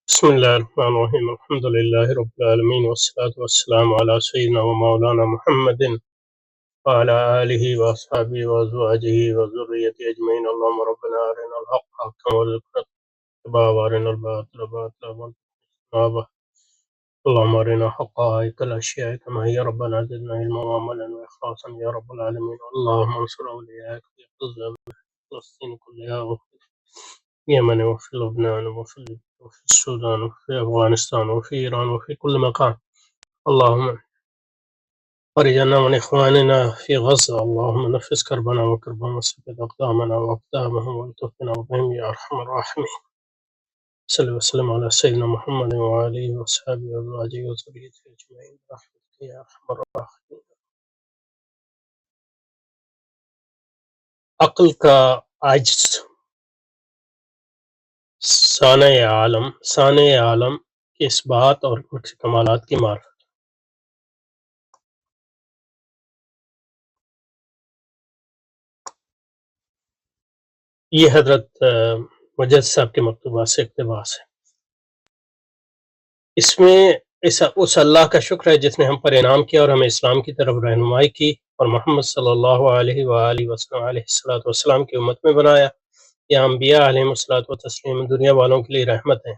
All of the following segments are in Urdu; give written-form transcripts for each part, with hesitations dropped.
بسم الله الرحمن الرحيم الحمد لله رب العالمين والصلاة والسلام على سيدنا ومولانا محمد وعلى آله وأصحابه وأزواجه وذريته أجمعين. اللهم ربنا أرنا الحق حقا وارزقنا اتباعه وأرنا الباطل باطلا وارزقنا اجتنابه. اللهم أرنا حقائق الأشياء كما هي ربنا زدنا علما وعملا وإخلاصا يا رب العالمين. اللهم انصر أولياءك في غزة وفلسطين كلها وفي اليمن وفي لبنان وفي السودان وفي أفغانستان وفي إيران وفي كل مكان. اللهم فرجنا من إخواننا في غزة. اللهم نفس كربنا وكربهم وثبت أقدامنا وأقدامهم والتفنا بهم يا أرحم الراحمين. صل وسلم على سيدنا محمد وآله وصحبه وأزواجه وذريته أجمعين برحمتك يا أرحم الراحمين. عقل کا عجز صانع عالم کے اس بات اور کچھ کمالات کی معرفت. یہ حضرت مجد صاحب کے مکتوبات سے اقتباس ہے. اس میں اس اللہ کا شکر ہے جس نے ہم پر انعام کیا اور ہمیں اسلام کی طرف رہنمائی کی اور محمد صلی اللہ علیہ وآلہ وسلم علیہ السلام کی امت میں بنایا. یہ انبیاء علیہ السلام دنیا والوں کے لیے رحمت ہیں.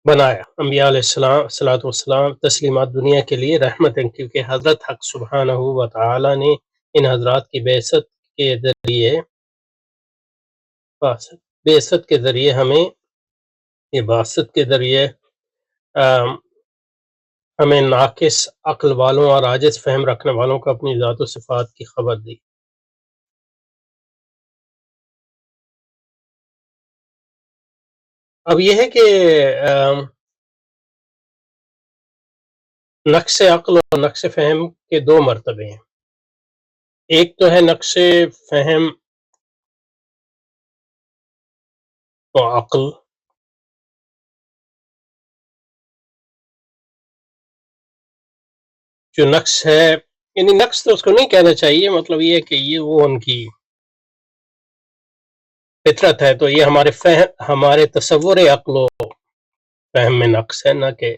بنایا انبیاء علیہ السلام تسلیمات دنیا کے لیے رحمت ہیں، کیونکہ حضرت حق سبحانہ و تعالی نے ان حضرات کی بعثت کے ذریعے ہمیں ہمیں ناقص عقل والوں اور عاجز فہم رکھنے والوں کو اپنی ذات و صفات کی خبر دی. اب یہ ہے کہ نقص عقل اور نقص فہم کے دو مرتبے ہیں. ایک تو ہے نقص فہم و عقل، جو نقص ہے، یعنی نقص تو اس کو نہیں کہنا چاہیے، مطلب یہ ہے کہ یہ وہ ان کی فطرت ہے. تو یہ ہمارے تصور عقل و فہم میں نقص ہے، نہ کہ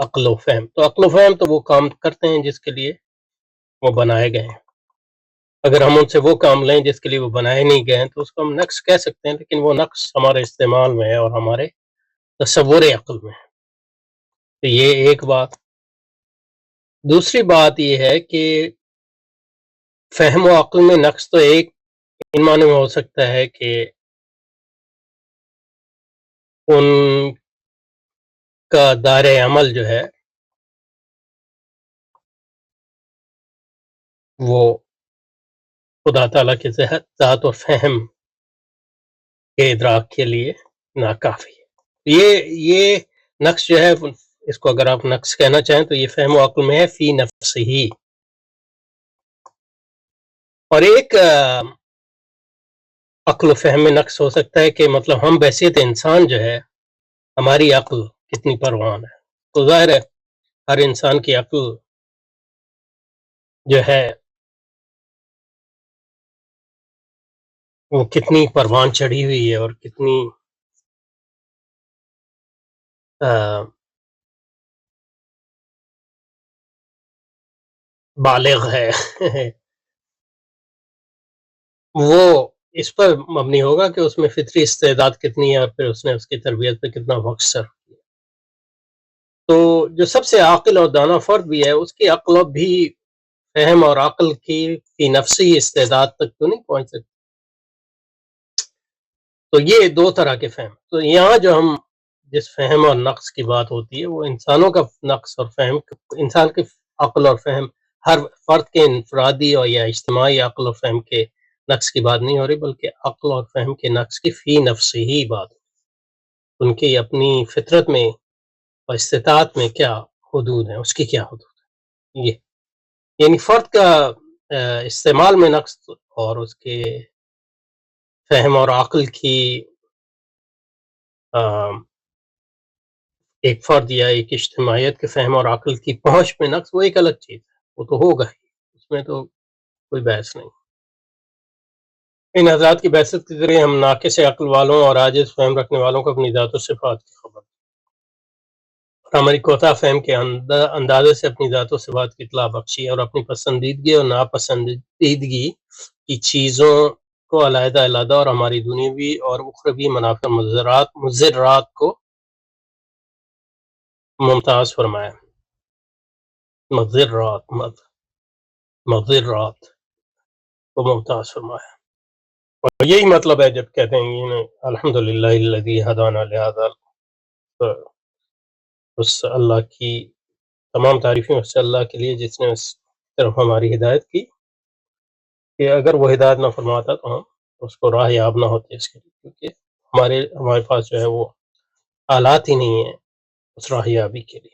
عقل و فہم. تو عقل و فہم تو وہ کام کرتے ہیں جس کے لیے وہ بنائے گئے ہیں. اگر ہم ان سے وہ کام لیں جس کے لیے وہ بنائے نہیں گئے ہیں تو اس کو ہم نقص کہہ سکتے ہیں، لیکن وہ نقص ہمارے استعمال میں ہے اور ہمارے تصور عقل میں ہے. تو یہ ایک بات. دوسری بات یہ ہے کہ فہم و عقل میں نقص تو ایک ان معنی میں ہو سکتا ہے کہ ان کا دائرہ عمل جو ہے وہ خدا تعالیٰ کے ذات اور فہم کے ادراک کے لیے ناکافی ہے. یہ نقص جو ہے، اس کو اگر آپ نقص کہنا چاہیں تو یہ فہم و عقل میں ہے فی نفس ہی. اور ایک عقل و فہم میں نقص ہو سکتا ہے کہ مطلب ہم بحیثیت انسان جو ہے ہماری عقل کتنی پروان ہے. تو ظاہر ہے ہر انسان کی عقل جو ہے وہ کتنی پروان چڑھی ہوئی ہے اور کتنی بالغ ہے وہ اس پر مبنی ہوگا کہ اس میں فطری استعداد کتنی ہے اور پھر اس نے اس کی تربیت پہ کتنا وقت صرف کیا. تو جو سب سے عاقل اور دانا فرد بھی ہے اس کی عقل بھی فہم اور عقل کی فی نفسی استعداد تک تو نہیں پہنچ سکتی. تو یہ دو طرح کے فہم. تو یہاں جو ہم جس فہم اور نقص کی بات ہوتی ہے وہ انسانوں کا نقص اور فہم، انسان کے عقل اور فہم ہر فرد کے انفرادی اور یا اجتماعی عقل اور فہم کے نقص کی بات نہیں ہو رہی، بلکہ عقل اور فہم کے نقص کی فی نفس ہی بات. ان کی اپنی فطرت میں اور استطاعت میں کیا حدود ہیں، اس کی کیا حدود ہے. یہ یعنی فرد کا استعمال میں نقص اور اس کے فہم اور عقل کی ایک فرد یا ایک اجتماعیت کے فہم اور عقل کی پہنچ میں نقص، وہ ایک الگ چیز ہے، وہ تو ہوگا ہی، اس میں تو کوئی بحث نہیں. ان حضرات کی بحثت کے ذریعے ہم ناقص عقل والوں اور عاجز فہم رکھنے والوں کو اپنی ذات و صفات کی خبر اور ہماری کوتاہ فہم کے اندازے سے اپنی ذات و صفات کی اطلاع بخشی اور اپنی پسندیدگی اور ناپسندیدگی کی چیزوں کو علیحدہ علیحدہ اور ہماری دنیاوی اور اخروی منافع مضرات کو ممتاز فرمایا، مضرات کو ممتاز فرمایا۔ اور یہی مطلب ہے جب کہتے ہیں الحمدللہ الذی ہدانا لہذا، اس اللہ کی تمام تعریفیں اس اللہ کے لیے جس نے اس طرف ہماری ہدایت کی، کہ اگر وہ ہدایت نہ فرماتا تو ہم اس کو راہ یاب نہ ہوتے اس کے لیے، کیونکہ ہمارے پاس جو ہے وہ آلات ہی نہیں ہیں اس راہ یابی کے لیے۔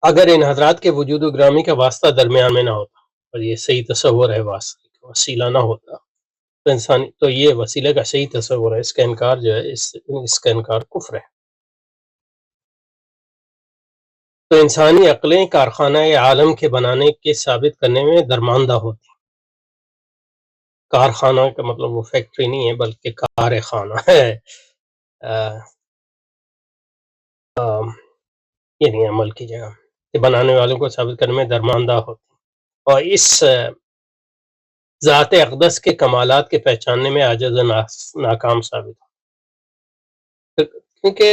اگر ان حضرات کے وجود و گرامی کا واسطہ درمیان میں نہ ہوتا اور یہ صحیح تصور ہے واسطے کا وسیلہ نہ ہوتا تو تو یہ وسیلے کا صحیح تصور ہے، اس کا انکار جو ہے اس کا انکار کفر ہے۔ تو انسانی عقلیں کارخانہ عالم کے بنانے کے ثابت کرنے میں درماندہ ہوتی۔ کارخانہ کا مطلب وہ فیکٹری نہیں ہے بلکہ کارخانہ ہے، یعنی عمل کی جگہ کہ بنانے والوں کو ثابت کرنے میں درماندہ ہوتی اور اس ذات اقدس کے کمالات کے پہچاننے میں عاجز ناکام ثابت ہو، کیونکہ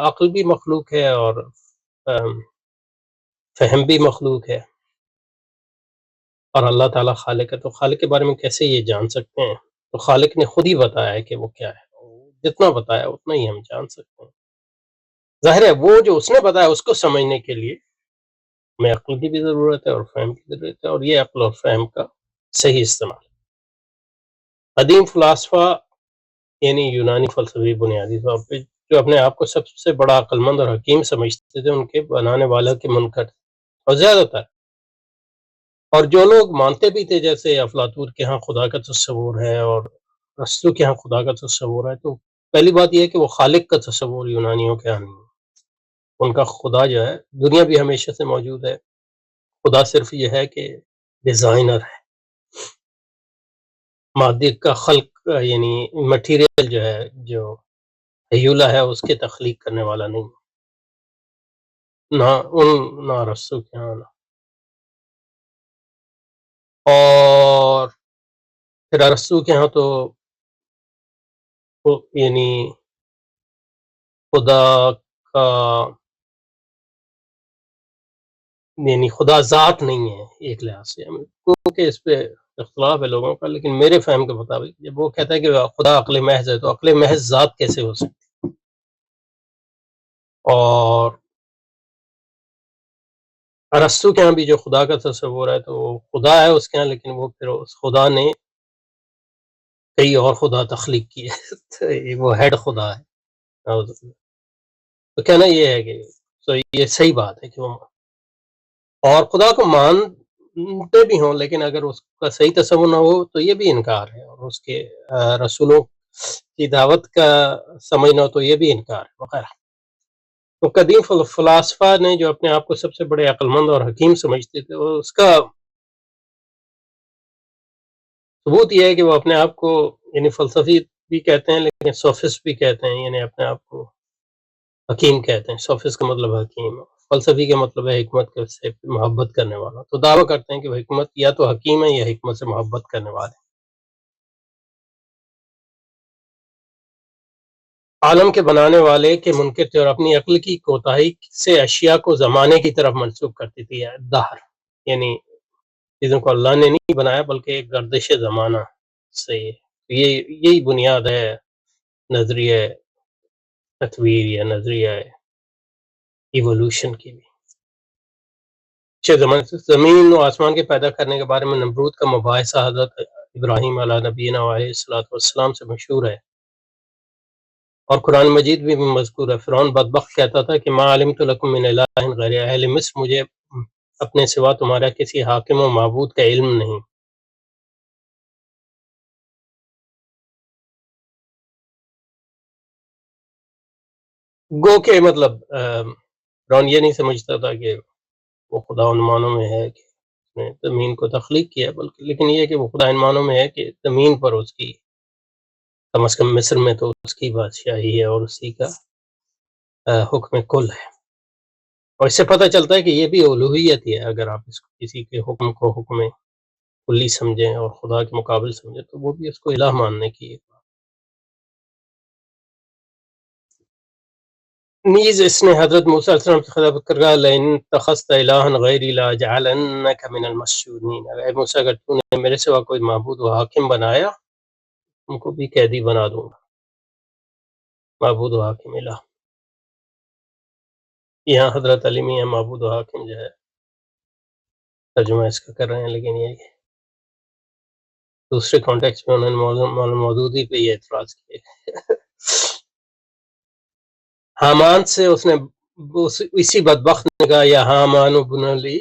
عقل بھی مخلوق ہے اور فہم بھی مخلوق ہے، اور اللہ تعالیٰ خالق ہے، تو خالق کے بارے میں کیسے یہ جان سکتے ہیں؟ تو خالق نے خود ہی بتایا ہے کہ وہ کیا ہے، جتنا بتایا اتنا ہی ہم جان سکتے ہیں۔ ظاہر ہے وہ جو اس نے بتایا اس کو سمجھنے کے لیے ہمیں عقل کی بھی ضرورت ہے اور فہم کی ضرورت ہے، اور یہ عقل اور فہم کا صحیح استعمال۔ قدیم فلاسفہ یعنی یونانی فلسفی بنیادی طور پہ جو اپنے آپ کو سب سے بڑا عقل مند اور حکیم سمجھتے تھے، ان کے بنانے والا کے منکر اور زیادہ تر، اور جو لوگ مانتے بھی تھے جیسے افلاطون کے ہاں خدا کا تصور ہے اور ارسطو کے ہاں خدا کا تصور ہے، تو پہلی بات یہ ہے کہ وہ خالق کا تصور یونانیوں کے ہاں نہیں ہے۔ ان کا خدا جو ہے دنیا بھی ہمیشہ سے موجود ہے، خدا صرف یہ ہے کہ ڈیزائنر ہے، مادے کا خلق یعنی مٹیریل جو ہے جو ہیولہ ہے اس کے تخلیق کرنے والا نہیں، نہ ارسطو کے ہاں نہ۔ اور پھر ارسطو کے ہاں تو یعنی خدا کا یعنی خدا ذات نہیں ہے ایک لحاظ سے، کیونکہ اس پہ اختلاف ہے لوگوں کا، لیکن میرے فہم کے مطابق جب وہ کہتا ہے کہ خدا عقل محض ہے تو عقل محض ذات کیسے ہو سکتی؟ اور ارسطو کے ہاں بھی جو خدا کا تصور ہے تو وہ خدا ہے اس کے ہاں، لیکن وہ پھر اس خدا نے کئی اور خدا تخلیق کیے تو وہ ہیڈ خدا ہے۔ تو کہنا یہ ہے کہ تو یہ صحیح بات ہے کہ وہ اور خدا کو مانتے بھی ہوں، لیکن اگر اس کا صحیح تصور نہ ہو تو یہ بھی انکار ہے، اور اس کے رسولوں کی دعوت کا سمجھنا ہو تو یہ بھی انکار ہے وغیرہ۔ تو قدیم فلاسفہ نے جو اپنے آپ کو سب سے بڑے عقل مند اور حکیم سمجھتے تھے، اس کا ثبوت یہ ہے کہ وہ اپنے آپ کو یعنی فلسفی بھی کہتے ہیں لیکن سوفسٹ بھی کہتے ہیں، یعنی اپنے آپ کو حکیم کہتے ہیں۔ سوفسٹ کا مطلب حکیم، فلسفی کا مطلب ہے حکمت سے محبت کرنے والا، تو دعویٰ کرتے ہیں کہ وہ حکمت یا تو حکیم ہے یا حکمت سے محبت کرنے والے۔ عالم کے بنانے والے کے منکر تھے اور اپنی عقل کی کوتاہی سے اشیاء کو زمانے کی طرف منسوخ کرتی تھی، دہر یعنی چیزوں کو اللہ نے نہیں بنایا بلکہ ایک گردش زمانہ سے، یہی بنیاد ہے نظریہ تطویر یا نظریہ ایوولوشن کی بھی۔ زمین و آسمان کے پیدا کرنے کے بارے میں نمرود کا مباحثہ حضرت ابراہیم علیہ نبینا علیہ الصلوۃ والسلام سے مشہور ہے، اور قرآن مجید بھی مذکور ہے۔ فرعون بدبخت کہتا تھا کہ ما علمت لکم من الہ غیر، اہل مصر مجھے اپنے سوا تمہارا کسی حاکم و معبود کا علم نہیں۔ گو کہ مطلب فرعون یہ نہیں سمجھتا تھا کہ وہ خدا ان معنوں میں ہے کہ نے زمین کو تخلیق کیا، بلکہ لیکن یہ کہ وہ خدا ان معنوں میں ہے کہ زمین پر اس کی کم از کم مصر میں تو اس کی بادشاہی ہے اور اسی کا حکم کل ہے، اور اس سے پتہ چلتا ہے کہ یہ بھی الوہیت ہی ہے۔ اگر آپ اس کو کسی کے حکم کو حکم کلی سمجھیں اور خدا کے مقابل سمجھیں تو وہ بھی اس کو الہ ماننے کی ایک بات۔ نیز اس نے حضرت موسیٰ علیہ السلام سے خطاب کر کہا لئن اتخذت الہا غیری لاجعلنک من المسجونین، اے موسیٰ اگر تو نے میرے سوا کوئی معبود و حاکم بنایا ان کو بھی قیدی بنا دوں گا۔ معبود و حاکم الہ، یہاں حضرت علی میاں معبود و حاکم جو ہے ترجمہ اس کا کر رہے ہیں، لیکن یہ دوسرے کانٹیکس میں انہوں نے موجودی پہ یہ اعتراض کیے۔ حامان سے اس نے اسی بدبخت نے کہا یا حامان ابن لی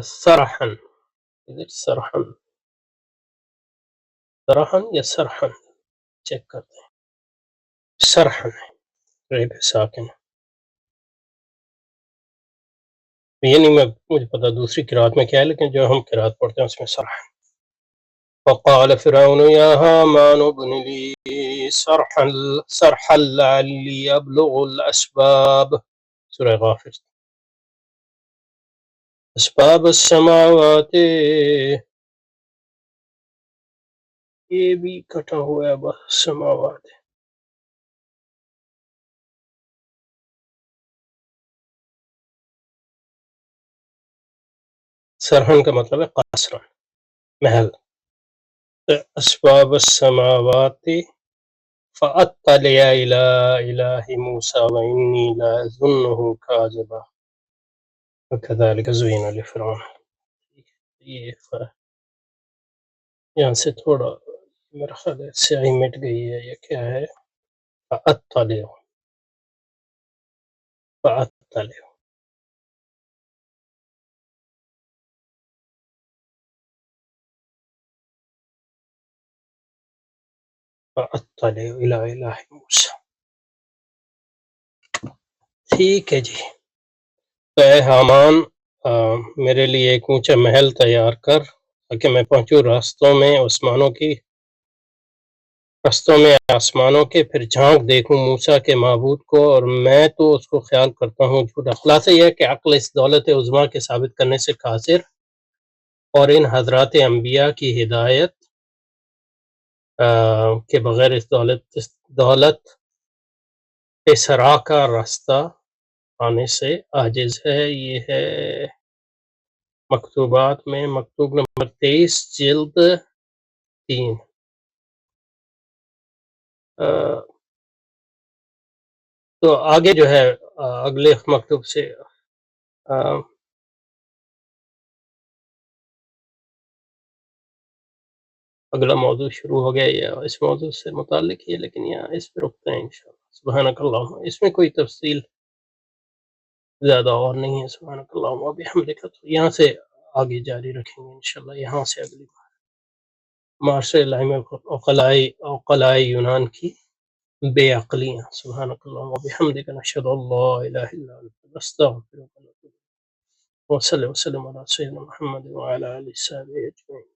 سرحن، سرحن سرحن یا سرحن چیک کرتے ہیں، سرحن ہے ریب ساکن، یہ نہیں مجھے پتا دوسری قرات میں کیا ہے، لیکن جو ہم قرات پڑھتے ہیں اس میں سرحن۔ وقال فرعون یا حامان ابن لی صرحا لعلی ابلغ الاسباب، سورہ غافر، اسباب السماوات، یہ بھی کٹا ہوا ہے بس سماوات، سرحن کا مطلب ہے قصر، محل، اسباب السماوات فاطلع الى الہ موسیٰ وانی لأظنہ کاذبا وکذلک زین لفرعون۔ یہ یہاں سے تھوڑا میرا خیال ہے سیاہی مٹ گئی ہے، یہ کیا ہے؟ فاطلع، فاطلع، فاطلع الى الہ موسیٰ۔ ٹھیک ہے جی، تو اے حامان میرے لیے ایک اونچا محل تیار کر تاکہ میں پہنچوں رستوں میں آسمانوں کے، پھر جھانک دیکھوں موسیٰ کے معبود کو، اور میں تو اس کو خیال کرتا ہوں جھوٹا۔ خلاصہ یہ ہے کہ عقل اس دولت عظمیٰ کے ثابت کرنے سے قاصر، اور ان حضرات انبیاء کی ہدایت کے بغیر اس دولت پہ سرا کا راستہ آنے سے عاجز ہے۔ یہ ہے مکتوبات میں مکتوب نمبر 23 جلد 3۔ تو آگے جو ہے اگلے مکتوب سے اگلا موضوع شروع ہو گیا، یا اس موضوع سے متعلق ہی ہے، لیکن یہاں اس پہ رکتے ہیں انشاءاللہ۔ سبحانک اللہم، اس میں کوئی تفصیل زیادہ اور نہیں ہے۔ سبحانک اللہم و بحمدک، تو یہاں سے آگے جاری رکھیں گے انشاءاللہ، یہاں سے اگلی بار معاشر الائمہ عقلاء یونان کی بے عقلیاں۔ سبحانک اللہم و بحمدک، نشہد ان لا الہ الا انت، نستغفرک ونتوب الیک، وصلی وسلم علی سیدنا محمد وعلی آلہ وصحبہ اجمعین۔